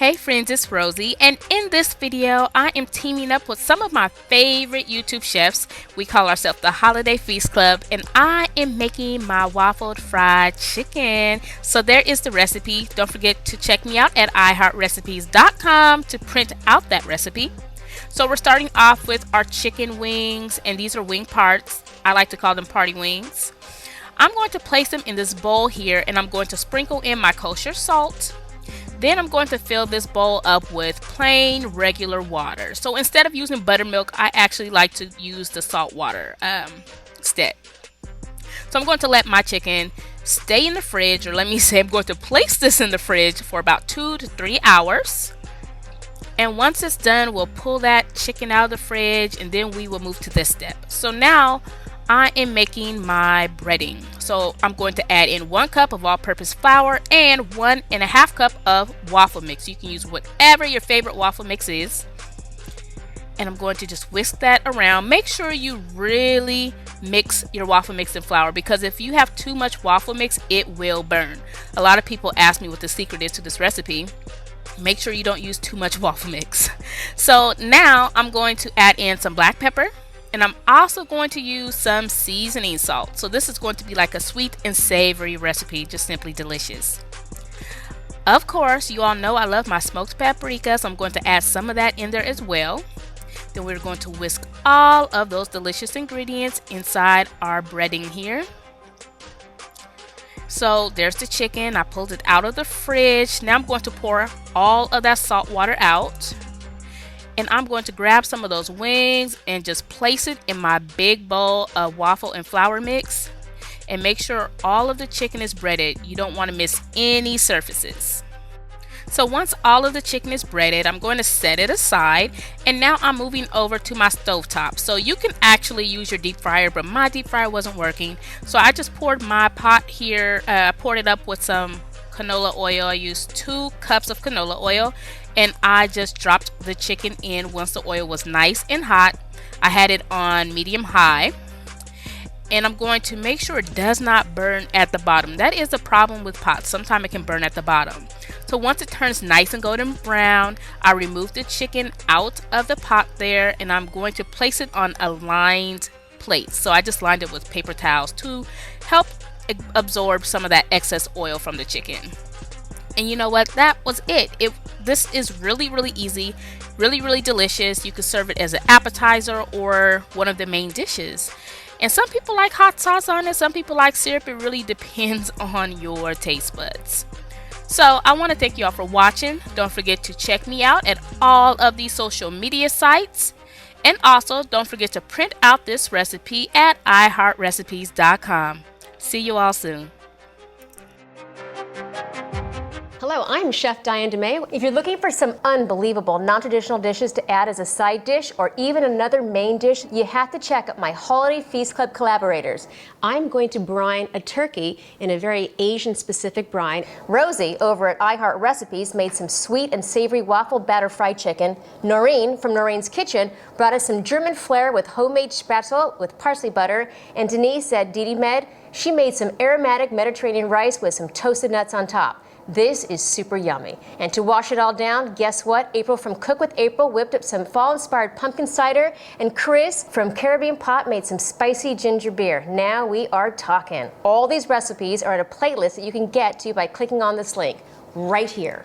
Hey friends, it's Rosie, and in this video I am teaming up with some of my favorite YouTube chefs. We call ourselves the Holiday Feast Club, and I am making my waffled fried chicken. So there is the recipe. Don't forget to check me out at iHeartRecipes.com to print out that recipe. So we're starting off with our chicken wings, and these are wing parts. I like to call them party wings. I'm going to place them in this bowl here, and I'm going to sprinkle in my kosher salt. Then I'm going to fill this bowl up with plain regular water. So instead of using buttermilk, I actually like to use the salt water instead. So I'm going to let my chicken stay in the fridge, or let me say I'm going to place this in the fridge for about 2 to 3 hours. And once it's done, we'll pull that chicken out of the fridge, and then we will move to this step. So now I am making my breading. So I'm going to add in 1 cup of all-purpose flour and 1.5 cup of waffle mix. You can use whatever your favorite waffle mix is. And I'm going to just whisk that around. Make sure you really mix your waffle mix and flour, because if you have too much waffle mix, it will burn. A lot of people ask me what the secret is to this recipe. Make sure you don't use too much waffle mix. So now I'm going to add in some black pepper. And I'm also going to use some seasoning salt. So this is going to be like a sweet and savory recipe, just simply delicious. Of course, you all know I love my smoked paprika, so I'm going to add some of that in there as well. Then we're going to whisk all of those delicious ingredients inside our breading here. So there's the chicken. I pulled it out of the fridge. Now I'm going to pour all of that salt water out. And I'm going to grab some of those wings and just place it in my big bowl of waffle and flour mix. And make sure all of the chicken is breaded. You don't want to miss any surfaces. So once all of the chicken is breaded, I'm going to set it aside. And now I'm moving over to my stovetop. So you can actually use your deep fryer, but my deep fryer wasn't working. So I just poured my pot here, poured it up with some canola oil. I used 2 cups of canola oil, and I just dropped the chicken in once the oil was nice and hot. I had it on medium high, and I'm going to make sure it does not burn at the bottom. That is the problem with pots. Sometimes it can burn at the bottom. So once it turns nice and golden brown, I remove the chicken out of the pot there, and I'm going to place it on a lined plate. So I just lined it with paper towels to help absorb some of that excess oil from the chicken. And you know what? That was it. This is really easy, really delicious. You can serve it as an appetizer or one of the main dishes. And some people like hot sauce on it, some people like syrup. It really depends on your taste buds. So I want to thank you all for watching. Don't forget to check me out at all of these social media sites. And also don't forget to print out this recipe at iHeartRecipes.com. See you all soon. Hello, I'm Chef Diane DeMay. If you're looking for some unbelievable non-traditional dishes to add as a side dish or even another main dish, you have to check out my Holiday Feast Club collaborators. I'm going to brine a turkey in a very Asian-specific brine. Rosie over at iHeart Recipes made some sweet and savory waffle batter fried chicken. Noreen from Noreen's Kitchen brought us some German flair with homemade spatzel with parsley butter. And Denise at Didi Med, she made some aromatic Mediterranean rice with some toasted nuts on top. This is super yummy. And to wash it all down, guess what? April from Cook with April whipped up some fall-inspired pumpkin cider, and Chris from Caribbean Pot made some spicy ginger beer. Now we are talking. All these recipes are in a playlist that you can get to by clicking on this link right here.